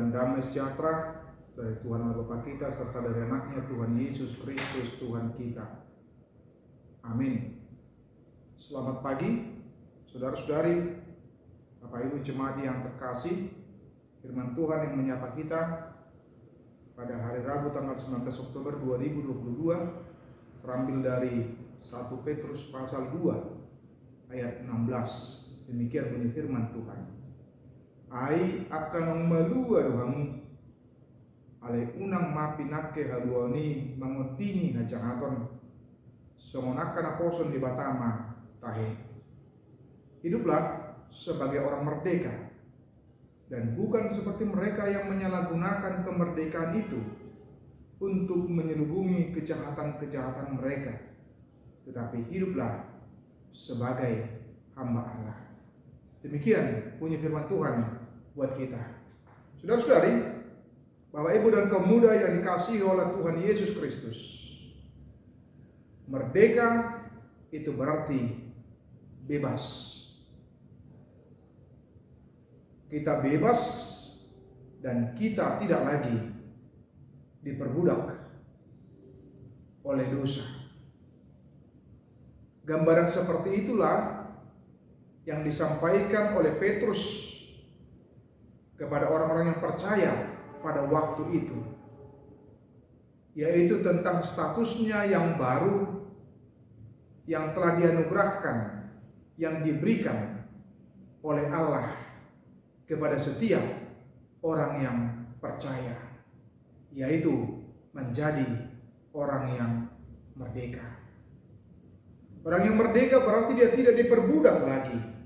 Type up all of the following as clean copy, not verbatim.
dan damai sejahtera dari Tuhan Allah Bapa kita serta dari anaknya Tuhan Yesus Kristus Tuhan kita. Amin. Selamat pagi saudara-saudari, Bapak Ibu jemaat yang terkasih. Firman Tuhan yang menyapa kita pada hari Rabu tanggal 19 Oktober 2022 terambil dari 1 Petrus pasal 2 ayat 16. Demikian bunyi firman Tuhan. Ai akan melua dohamu ale unang mapinake haluani mangotini hajangaton songonakan aposon di batama tahe. Hiduplah sebagai orang merdeka dan bukan seperti mereka yang menyalahgunakan kemerdekaan itu untuk menyelubungi kejahatan-kejahatan mereka, tetapi hiduplah sebagai hamba Allah. Demikian bunyi firman Tuhan buat kita. Saudara-saudari, Bapak Ibu dan kaum muda yang dikasihi oleh Tuhan Yesus Kristus, merdeka itu berarti bebas. Kita bebas dan kita tidak lagi diperbudak oleh dosa. Gambaran seperti itulah yang disampaikan oleh Petrus kepada orang-orang yang percaya pada waktu itu, yaitu tentang statusnya yang baru yang telah dianugerahkan, yang diberikan oleh Allah kepada setiap orang yang percaya, yaitu menjadi orang yang merdeka. Orang yang merdeka berarti dia tidak diperbudak lagi.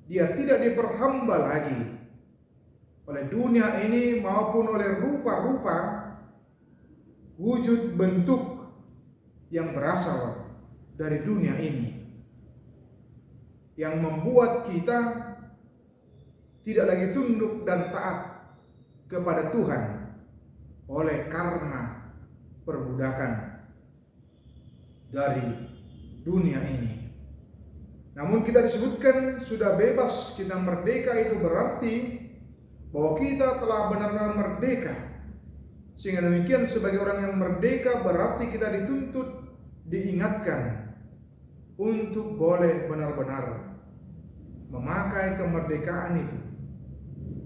Dia tidak diperhamba lagi oleh dunia ini maupun oleh rupa-rupa wujud bentuk yang berasal dari dunia ini, yang membuat kita tidak lagi tunduk dan taat kepada Tuhan oleh karena perbudakan dari dunia ini. Namun kita disebutkan sudah bebas, kita merdeka, itu berarti bahwa kita telah benar-benar merdeka. Sehingga demikian sebagai orang yang merdeka berarti kita dituntut, diingatkan untuk boleh benar-benar memakai kemerdekaan itu,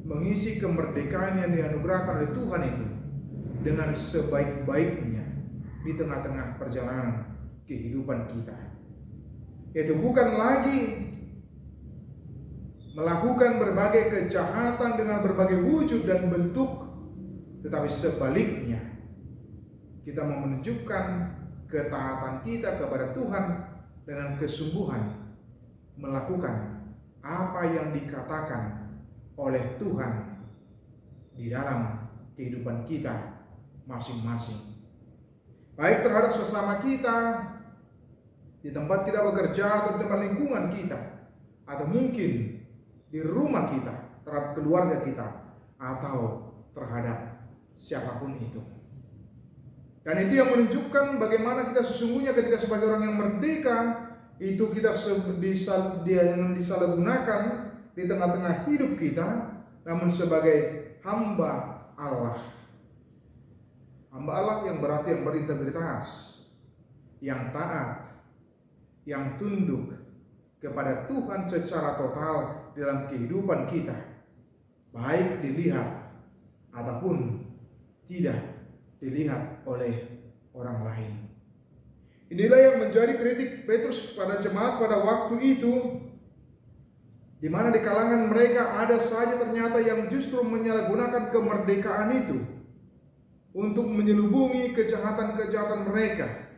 mengisi kemerdekaan yang dianugerahkan oleh Tuhan itu dengan sebaik-baiknya di tengah-tengah perjalanan kehidupan kita. Yaitu bukan lagi melakukan berbagai kejahatan dengan berbagai wujud dan bentuk, tetapi sebaliknya kita mau menunjukkan ketaatan kita kepada Tuhan dengan kesungguhan melakukan apa yang dikatakan oleh Tuhan di dalam kehidupan kita masing-masing, baik terhadap sesama kita, di tempat kita bekerja atau di tempat lingkungan kita, atau mungkin di rumah kita, terhadap keluarga kita, atau terhadap siapapun itu. Dan itu yang menunjukkan bagaimana kita sesungguhnya ketika sebagai orang yang merdeka, itu kita disalahgunakan di tengah-tengah hidup kita, namun sebagai hamba Allah. Hamba Allah yang berarti yang berintegritas, yang taat, yang tunduk kepada Tuhan secara total dalam kehidupan kita, baik dilihat ataupun tidak dilihat oleh orang lain. Inilah yang menjadi kritik Petrus pada jemaat pada waktu itu, di mana di kalangan mereka ada saja ternyata yang justru menyalahgunakan kemerdekaan itu untuk menyelubungi kejahatan-kejahatan mereka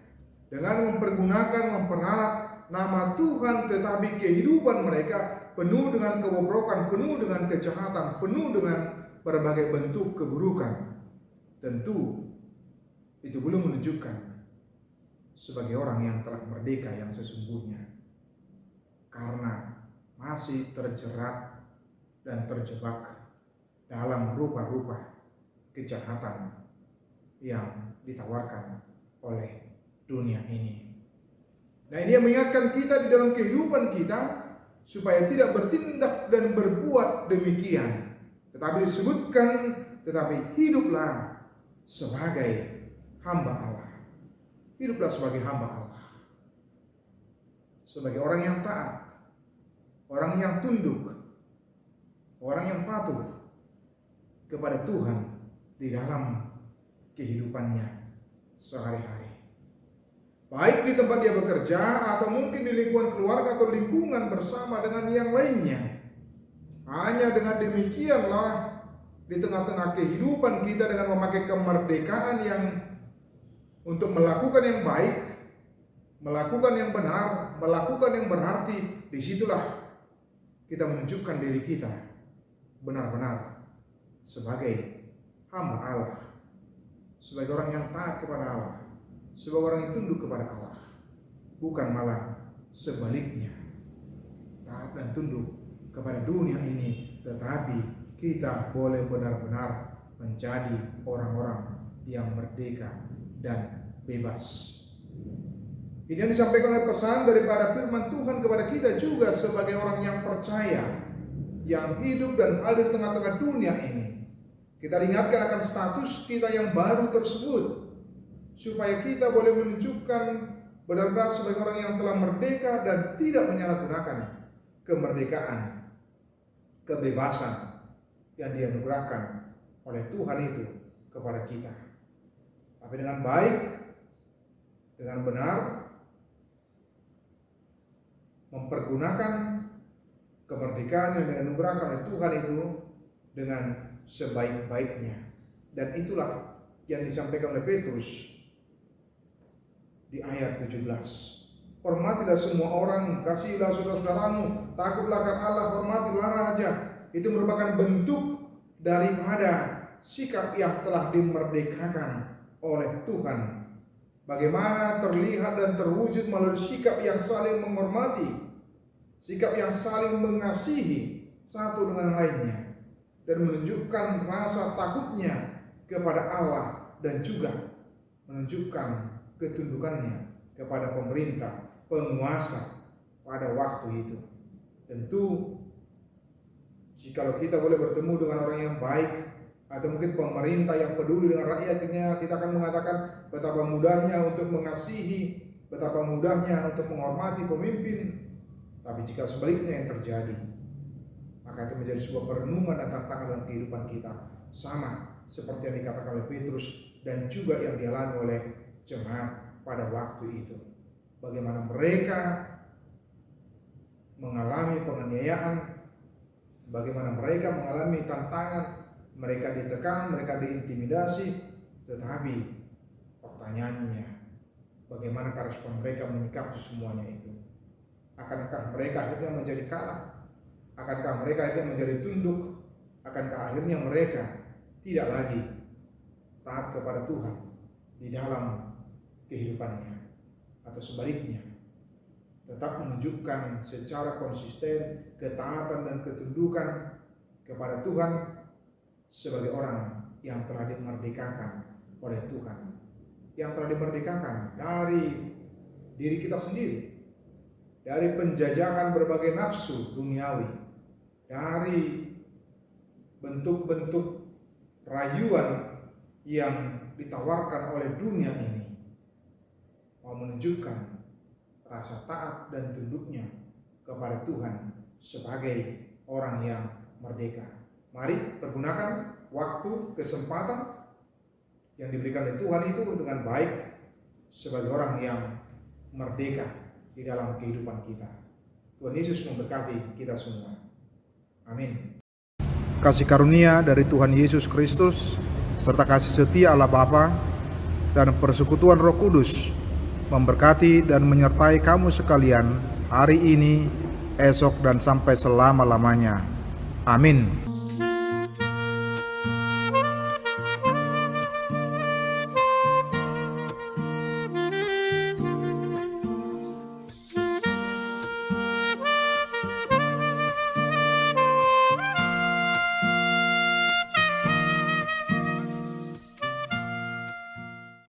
dengan memperalat nama Tuhan, tetapi kehidupan mereka penuh dengan kebobrokan, penuh dengan kejahatan, penuh dengan berbagai bentuk keburukan. Tentu itu belum menunjukkan sebagai orang yang telah merdeka yang sesungguhnya, karena masih terjerat dan terjebak dalam rupa-rupa kejahatan yang ditawarkan oleh dunia ini. Nah, ini yang mengingatkan kita di dalam kehidupan kita supaya tidak bertindak dan berbuat demikian. Tetapi disebutkan tetapi hiduplah sebagai hamba Allah. Hiduplah sebagai hamba Allah. Sebagai orang yang taat, orang yang tunduk, orang yang patuh kepada Tuhan di dalam kehidupannya sehari-hari. Baik di tempat dia bekerja atau mungkin di lingkungan keluarga atau lingkungan bersama dengan yang lainnya. Hanya dengan demikianlah di tengah-tengah kehidupan kita dengan memakai kemerdekaan yang untuk melakukan yang baik, melakukan yang benar, melakukan yang berarti, disitulah kita menunjukkan diri kita benar-benar sebagai hamba Allah, sebagai orang yang taat kepada Allah, sebagai orang yang tunduk kepada Allah, bukan malah sebaliknya, taat dan tunduk kepada dunia ini, tetapi kita boleh benar-benar menjadi orang-orang yang merdeka dan bebas. Ini yang disampaikan oleh pesan daripada firman Tuhan kepada kita juga sebagai orang yang percaya, yang hidup dan ada di tengah-tengah dunia ini. Kita ingatkan akan status kita yang baru tersebut, supaya kita boleh menunjukkan benar-benar sebagai orang yang telah merdeka dan tidak menyalahgunakan kemerdekaan, kebebasan yang dianugerahkan oleh Tuhan itu kepada kita. Tapi dengan baik, dengan benar, mempergunakan kemerdekaan yang dianugerahkan oleh Tuhan itu dengan sebaik-baiknya. Dan itulah yang disampaikan oleh Petrus di ayat 17. Hormatilah semua orang, kasihilah saudara-saudaramu, takutlah akan Allah, hormatilah raja. Itu merupakan bentuk daripada sikap yang telah dimerdekakan oleh Tuhan. Bagaimana terlihat dan terwujud melalui sikap yang saling menghormati, sikap yang saling mengasihi satu dengan lainnya, dan menunjukkan rasa takutnya kepada Allah dan juga menunjukkan ketundukannya kepada pemerintah, penguasa pada waktu itu. Tentu jikalau kita boleh bertemu dengan orang yang baik atau mungkin pemerintah yang peduli dengan rakyatnya, kita akan mengatakan betapa mudahnya untuk mengasihi, betapa mudahnya untuk menghormati pemimpin. Tapi jika sebaliknya yang terjadi, maka itu menjadi sebuah perenungan dan tantangan dalam kehidupan kita, sama seperti yang dikatakan oleh Petrus dan juga yang dialami oleh jemaat pada waktu itu. Bagaimana mereka mengalami penganiayaan, bagaimana mereka mengalami tantangan, mereka ditekan, mereka diintimidasi, tetapi pertanyaannya, bagaimana respon mereka menyikapi semuanya itu? Akankah mereka akhirnya menjadi kalah? Akankah mereka akhirnya menjadi tunduk? Akankah akhirnya mereka tidak lagi taat kepada Tuhan di dalam kehidupannya? Atau sebaliknya, tetap menunjukkan secara konsisten ketaatan dan ketundukan kepada Tuhan sebagai orang yang telah dimerdekakan oleh Tuhan, yang telah dimerdekakan dari diri kita sendiri, dari penjajahan berbagai nafsu duniawi, dari bentuk-bentuk rayuan yang ditawarkan oleh dunia ini, mau menunjukkan rasa taat dan tunduknya kepada Tuhan sebagai orang yang merdeka. Mari pergunakan waktu, kesempatan yang diberikan oleh Tuhan itu dengan baik sebagai orang yang merdeka di dalam kehidupan kita. Tuhan Yesus memberkati kita semua. Amin. Kasih karunia dari Tuhan Yesus Kristus serta kasih setia Allah Bapa dan persekutuan Roh Kudus memberkati dan menyertai kamu sekalian hari ini, esok, dan sampai selama-lamanya. Amin.